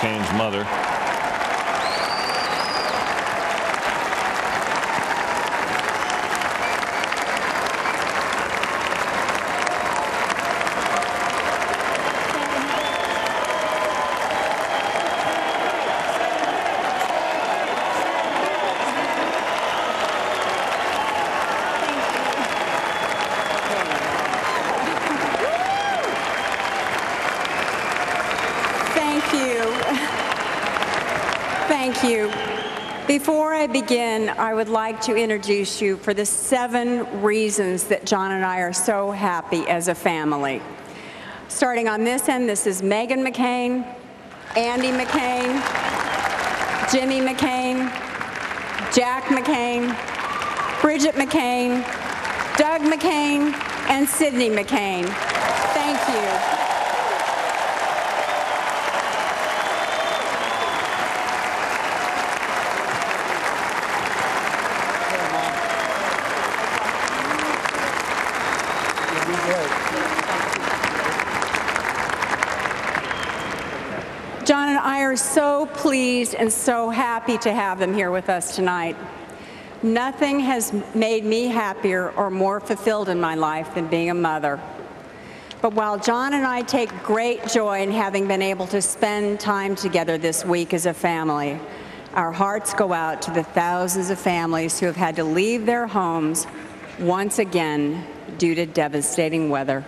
McCain's mother. Thank you. Before I begin, I would like to introduce you for the 7 reasons that John and I are so happy as a family. Starting on this end, this is Meghan McCain, Andy McCain, Jimmy McCain, Jack McCain, Bridget McCain, Doug McCain, and Sydney McCain. Thank you. John and I are so pleased and so happy to have them here with us tonight. Nothing has made me happier or more fulfilled in my life than being a mother. But while John and I take great joy in having been able to spend time together this week as a family, our hearts go out to the thousands of families who have had to leave their homes once again due to devastating weather.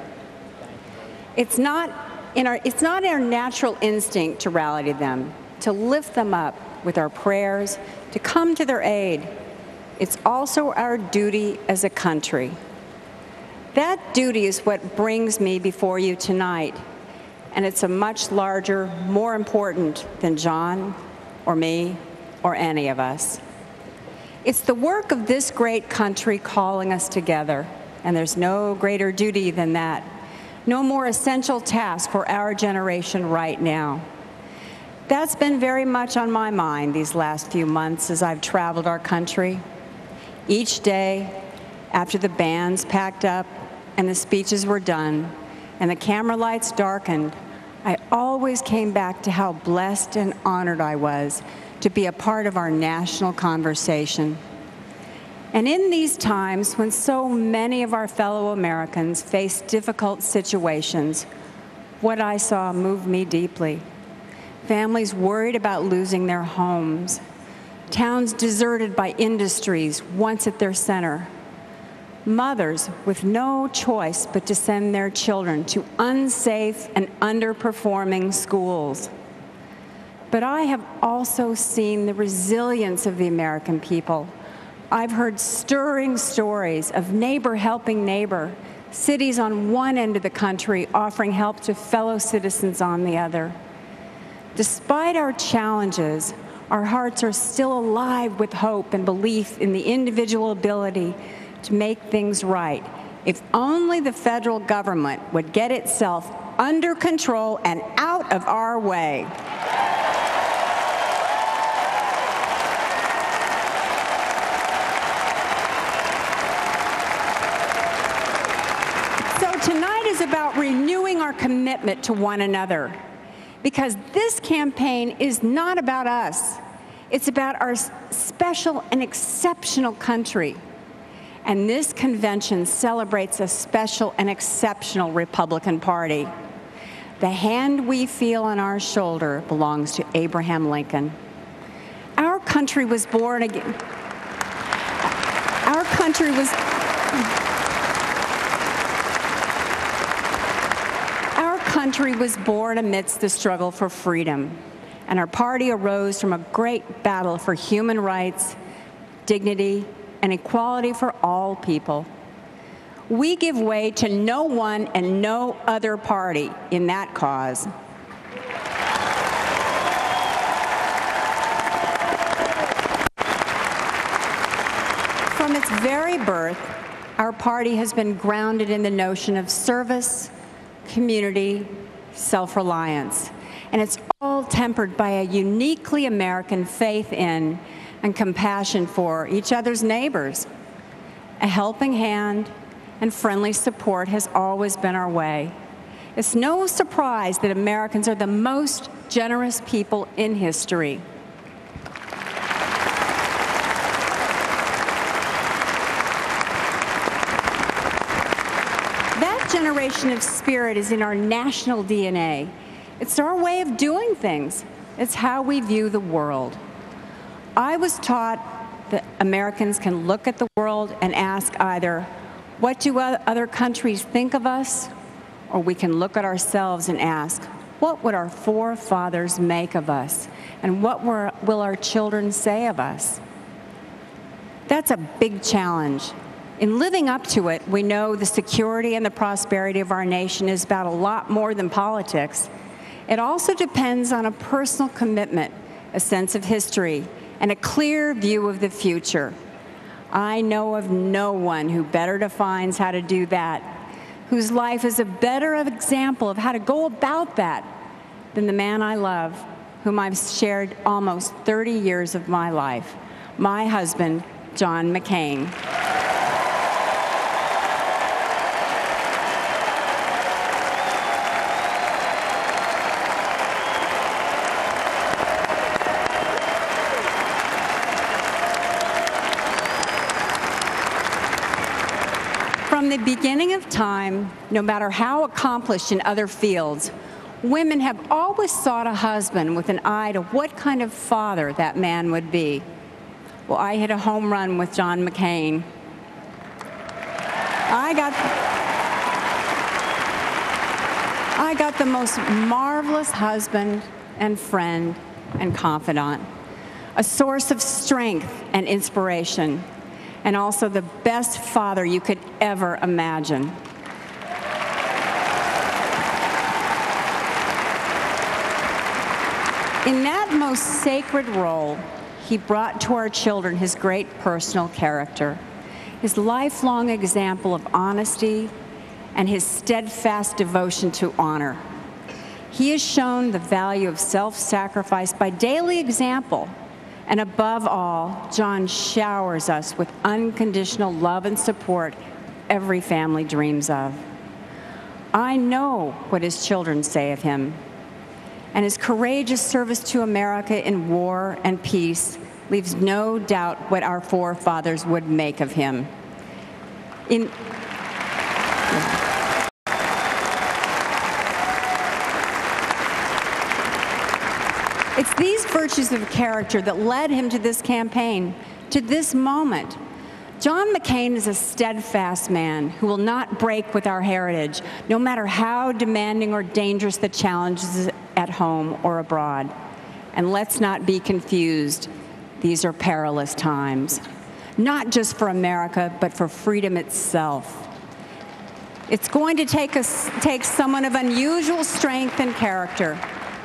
It's not in our natural instinct to rally them, to lift them up with our prayers, to come to their aid. It's also our duty as a country. That duty is what brings me before you tonight, and it's a much larger, more important than John or me or any of us. It's the work of this great country calling us together, and there's no greater duty than that. No more essential task for our generation right now. That's been very much on my mind these last few months as I've traveled our country. Each day, after the bands packed up and the speeches were done and the camera lights darkened, I always came back to how blessed and honored I was to be a part of our national conversation. And in these times when so many of our fellow Americans face difficult situations, what I saw moved me deeply. Families worried about losing their homes, towns deserted by industries once at their center, mothers with no choice but to send their children to unsafe and underperforming schools. But I have also seen the resilience of the American people. I've heard stirring stories of neighbor helping neighbor, cities on one end of the country offering help to fellow citizens on the other. Despite our challenges, our hearts are still alive with hope and belief in the individual ability to make things right, if only the federal government would get itself under control and out of our way. Tonight is about renewing our commitment to one another, because this campaign is not about us. It's about our special and exceptional country. And this convention celebrates a special and exceptional Republican Party. The hand we feel on our shoulder belongs to Abraham Lincoln. Our country was born again. Our country was born amidst the struggle for freedom, and our party arose from a great battle for human rights, dignity, and equality for all people. We give way to no one and no other party in that cause. From its very birth, our party has been grounded in the notion of service, community, self-reliance, and it's all tempered by a uniquely American faith in and compassion for each other's neighbors. A helping hand and friendly support has always been our way, It's no surprise that Americans are the most generous people in history. That generation of spirit is in our national DNA. It's our way of doing things. It's how we view the world. I was taught that Americans can look at the world and ask either, what do other countries think of us? Or we can look at ourselves and ask, what would our forefathers make of us? And what will our children say of us? That's a big challenge. In living up to it, we know the security and the prosperity of our nation is about a lot more than politics. It also depends on a personal commitment, a sense of history, and a clear view of the future. I know of no one who better defines how to do that, whose life is a better example of how to go about that than the man I love, whom I've shared almost 30 years of my life, my husband, John McCain. From the beginning of time, no matter how accomplished in other fields, women have always sought a husband with an eye to what kind of father that man would be. Well, I hit a home run with John McCain. I got the most marvelous husband and friend and confidant, a source of strength and inspiration, and also the best father you could ever imagine. In that most sacred role, he brought to our children his great personal character, his lifelong example of honesty, and his steadfast devotion to honor. He has shown the value of self-sacrifice by daily example. And above all, John showers us with unconditional love and support every family dreams of. I know what his children say of him, and his courageous service to America in war and peace leaves no doubt what our forefathers would make of him. It's these virtues of character that led him to this campaign, to this moment. John McCain is a steadfast man who will not break with our heritage, no matter how demanding or dangerous the challenges at home or abroad. And let's not be confused. These are perilous times, not just for America, but for freedom itself. It's going to take someone of unusual strength and character,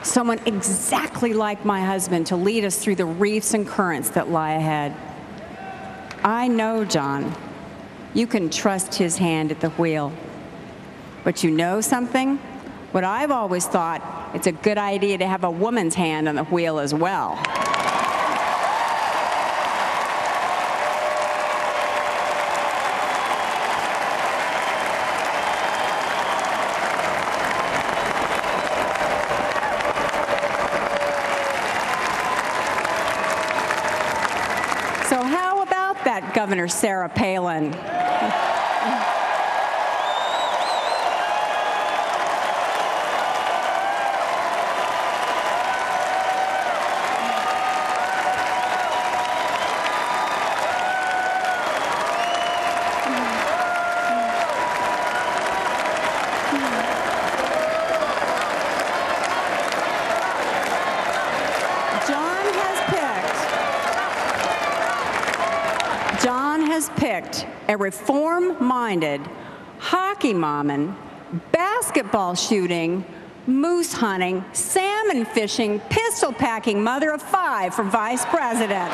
someone exactly like my husband, to lead us through the reefs and currents that lie ahead. I know John. You can trust his hand at the wheel. But you know something? What I've always thought, it's a good idea to have a woman's hand on the wheel as well. So how about that, Governor Sarah Palin? John has picked a reform-minded, hockey-momming, basketball shooting, moose hunting, salmon fishing, pistol packing mother of 5 for vice president.